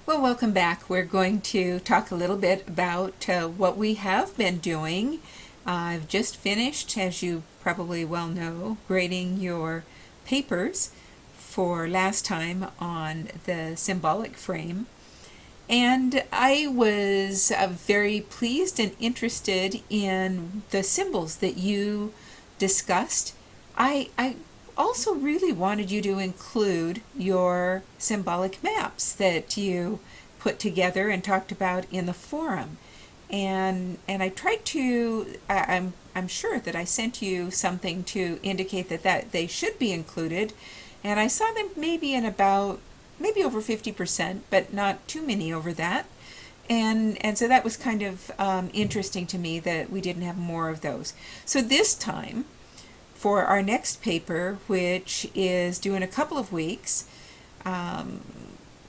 Well, welcome back. We're going to talk a little bit about what we have been doing. I've just finished, as you probably well know, grading your papers for last time on the symbolic frame. And I was very pleased and interested in the symbols that you discussed. I also really wanted you to include your symbolic maps that you put together and talked about in the forum. And I tried to, I'm sure that I sent you something to indicate that they should be included. And I saw them maybe over 50%, but not too many over that. And so that was kind of interesting to me that we didn't have more of those. So this time, for our next paper, which is due in a couple of weeks,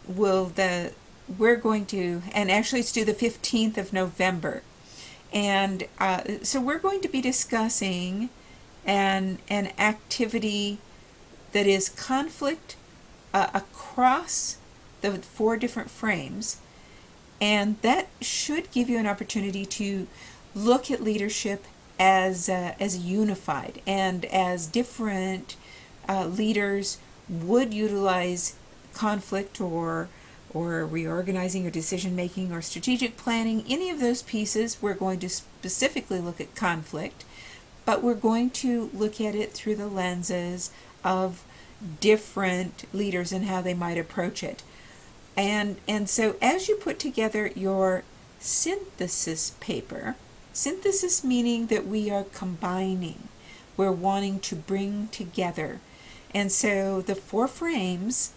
we're going to, and actually it's due the 15th of November. And so we're going to be discussing an activity that is conflict across the 4 different frames, and that should give you an opportunity to look at leadership as unified and as different leaders would utilize conflict or reorganizing or decision making or strategic planning. Any of those pieces, we're going to specifically look at conflict, but we're going to look at it through the lenses of different leaders and how they might approach it. And so as you put together your synthesis paper, synthesis meaning that we are combining, we're wanting to bring together. And so the 4 frames,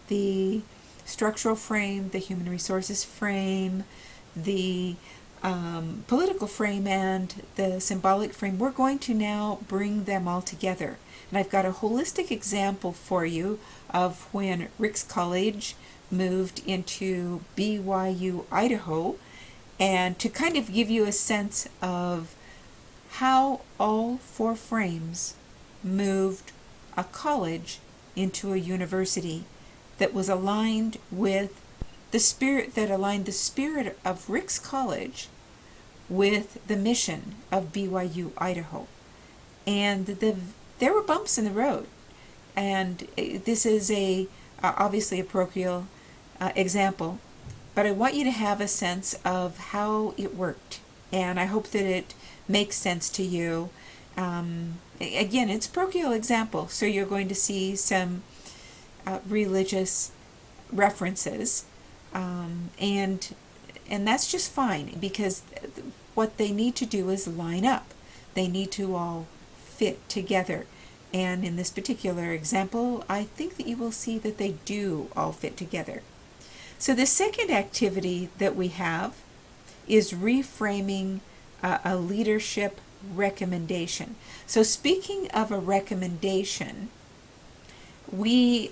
the structural frame, the human resources frame, the political frame, and the symbolic frame, we're going to now bring them all together. And I've got a holistic example for you of when Ricks College moved into BYU, Idaho, and to kind of give you a sense of how all 4 frames moved a college into a university that was aligned with the spirit of Ricks College with the mission of BYU, Idaho. And there were bumps in the road. And this is obviously a parochial example, but I want you to have a sense of how it worked, and I hope that it makes sense to you. Again, it's a parochial example, so you're going to see some religious references, and that's just fine, because what they need to do is line up. They need to all fit together. And in this particular example, I think that you will see that they do all fit together. So the second activity that we have is reframing a leadership recommendation. So speaking of a recommendation, I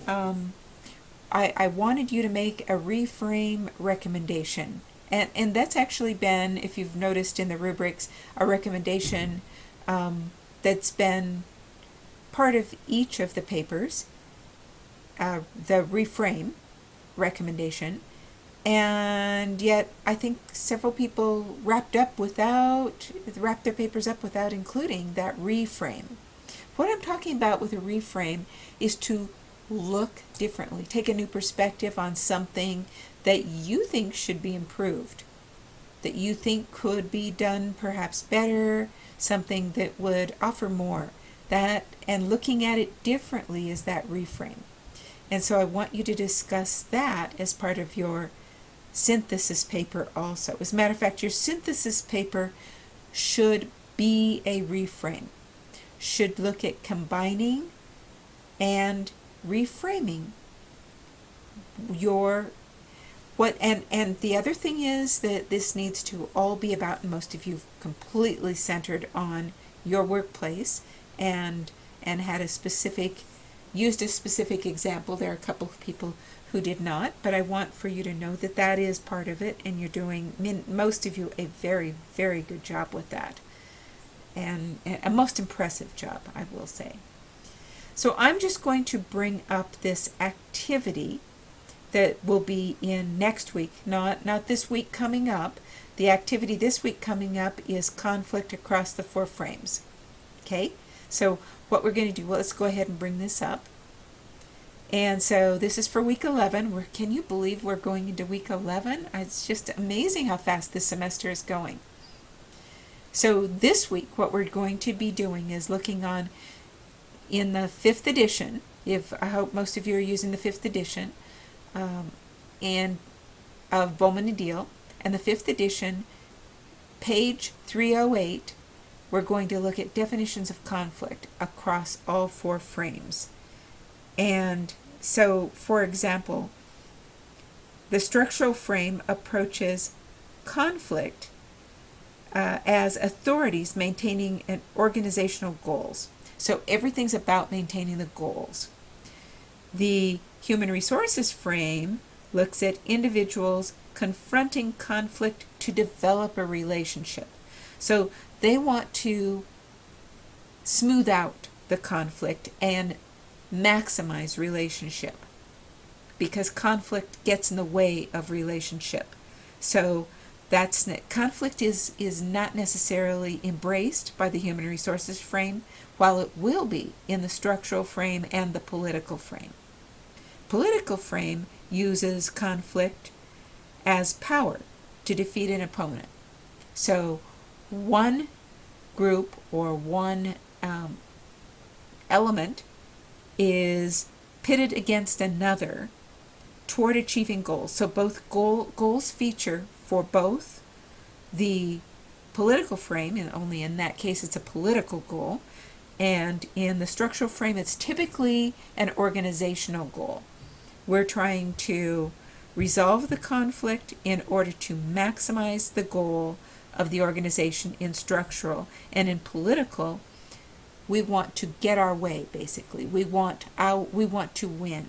wanted you to make a reframe recommendation. And that's actually been, if you've noticed in the rubrics, a recommendation that's been part of each of the papers, the reframe recommendation, and yet I think several people wrapped their papers up without including that reframe. What I'm talking about with a reframe is to look differently, take a new perspective on something that you think should be improved, that you think could be done perhaps better, something that would offer more. And looking at it differently is that reframe. And so I want you to discuss that as part of your synthesis paper also. As a matter of fact, your synthesis paper should be a reframe, should look at combining and reframing and the other thing is that this needs to all be about, and most of you completely centered on your workplace, and had used a specific example. There are a couple of people who did not, but I want for you to know that that is part of it, and you're doing, most of you, a very, very good job with that, and a most impressive job, I will say. So I'm just going to bring up this activity that will be in next week, not this week coming up. The activity this week coming up is conflict across the 4 frames. Okay, so what we're going to do, well, let's go ahead and bring this up. And so this is for week 11. Can you believe we're going into week 11? It's just amazing how fast this semester is going. So this week what we're going to be doing is looking on in the 5th edition. I hope most of you are using the 5th edition and of Bowman and Deal, and the 5th edition, page 308. We're going to look at definitions of conflict across all 4 frames. And so, for example, the structural frame approaches conflict as authorities maintaining an organizational goals. So everything's about maintaining the goals. The human resources frame looks at individuals confronting conflict to develop a relationship. So they want to smooth out the conflict and maximize relationship, because conflict gets in the way of relationship. So conflict is not necessarily embraced by the human resources frame, while it will be in the structural frame and the political frame. Political frame uses conflict as power to defeat an opponent. So one group or one element is pitted against another toward achieving goals. So both goals feature for both the political frame, and only in that case it's a political goal, and in the structural frame it's typically an organizational goal. We're trying to resolve the conflict in order to maximize the goal of the organization in structural, and in political we want to get our way, basically. We want to win,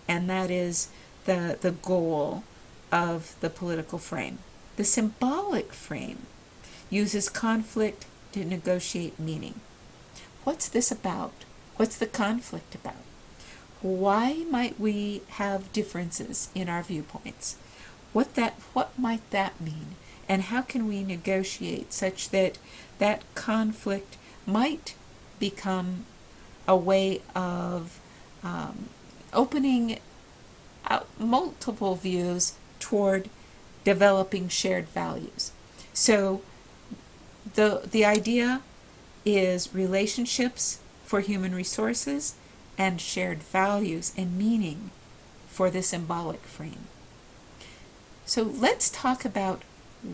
and that is the goal of the political frame. The symbolic frame uses conflict to negotiate meaning. What's this about? What's the conflict about? Why might we have differences in our viewpoints? What might that mean? And how can we negotiate such that that conflict might become a way of opening out multiple views toward developing shared values? So the idea is relationships for human resources and shared values and meaning for the symbolic frame. So let's talk about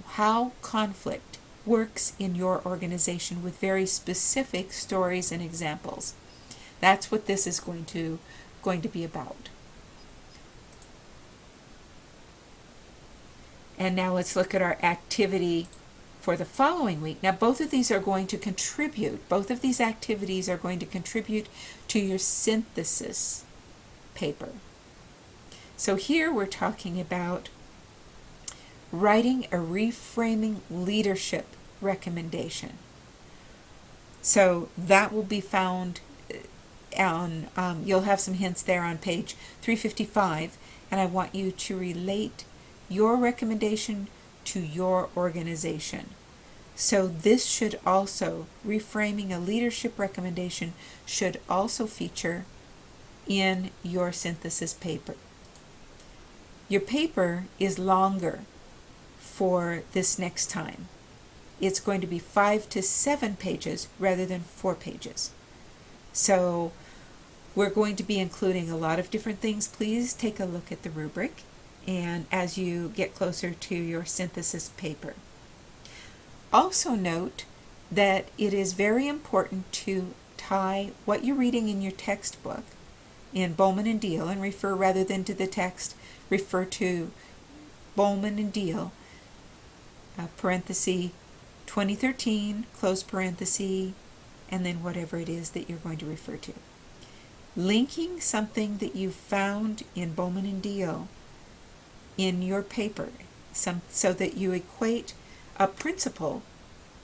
how conflict works in your organization with very specific stories and examples. That's what this is going to be about. And now let's look at our activity for the following week. Now both of these are going to contribute, both of these activities are going to contribute to your synthesis paper. So here we're talking about writing a reframing leadership recommendation. So that will be found on, you'll have some hints there on page 355, and I want you to relate your recommendation to your organization. So this should also, reframing a leadership recommendation should also feature in your synthesis paper. Your paper is longer for this next time. It's going to be 5 to 7 pages rather than 4 pages. So we're going to be including a lot of different things. Please take a look at the rubric and as you get closer to your synthesis paper. Also note that it is very important to tie what you're reading in your textbook in Bowman and Deal, and refer, rather than to the text, refer to Bowman and Deal, parenthesis 2013, close parenthesis, and then whatever it is that you're going to refer to. Linking something that you found in Bowman and Deal in your paper, so that you equate a principle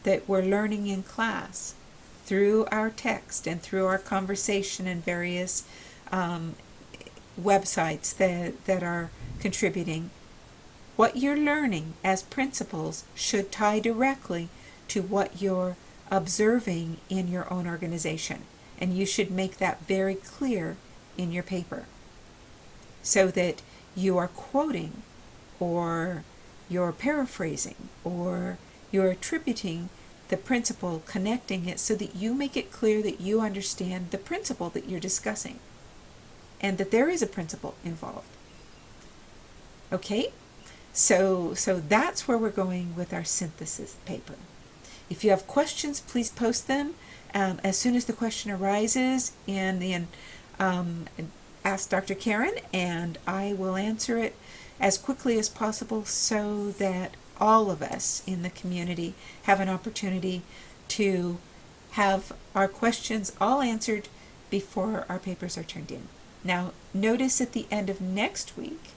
that we're learning in class through our text and through our conversation and various websites that are contributing, what you're learning as principals should tie directly to what you're observing in your own organization. And you should make that very clear in your paper so that you are quoting, or you're paraphrasing, or you're attributing the principle, connecting it so that you make it clear that you understand the principle that you're discussing and that there is a principle involved. Okay? So that's where we're going with our synthesis paper. If you have questions, please post them as soon as the question arises, and then ask Dr. Karen, and I will answer it as quickly as possible so that all of us in the community have an opportunity to have our questions all answered before our papers are turned in. Now, notice at the end of next week,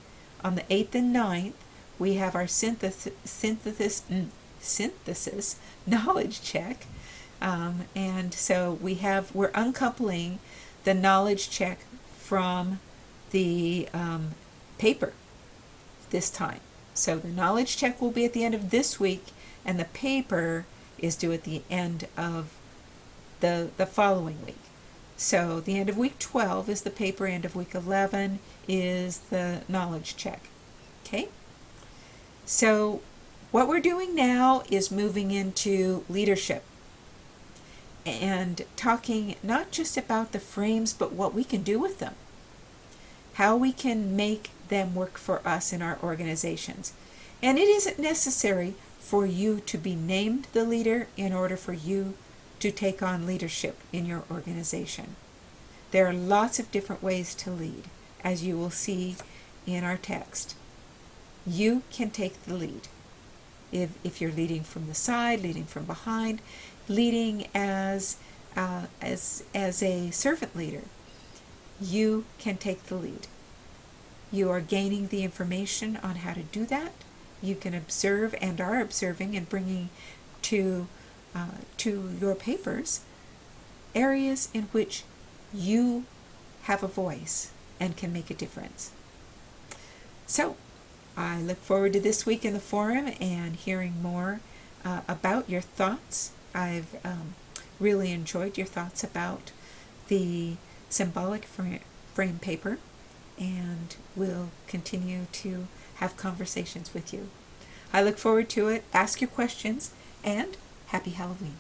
on the 8th and 9th, we have our synthesis knowledge check. And so we're uncoupling the knowledge check from the paper this time. So the knowledge check will be at the end of this week, and the paper is due at the end of the following week. So the end of week 12 is the paper, end of week 11 is the knowledge check. Okay? So what we're doing now is moving into leadership and talking not just about the frames, but what we can do with them, how we can make them work for us in our organizations. And it isn't necessary for you to be named the leader in order for you to take on leadership in your organization. There are lots of different ways to lead, as you will see in our text. You can take the lead. If you're leading from the side, leading from behind, leading as a servant leader, you can take the lead. You are gaining the information on how to do that. You can observe and are observing and bringing to your papers areas in which you have a voice and can make a difference. So I look forward to this week in the forum and hearing more about your thoughts. I've really enjoyed your thoughts about the symbolic frame paper, and will continue to have conversations with you. I look forward to it. Ask your questions, and happy Halloween.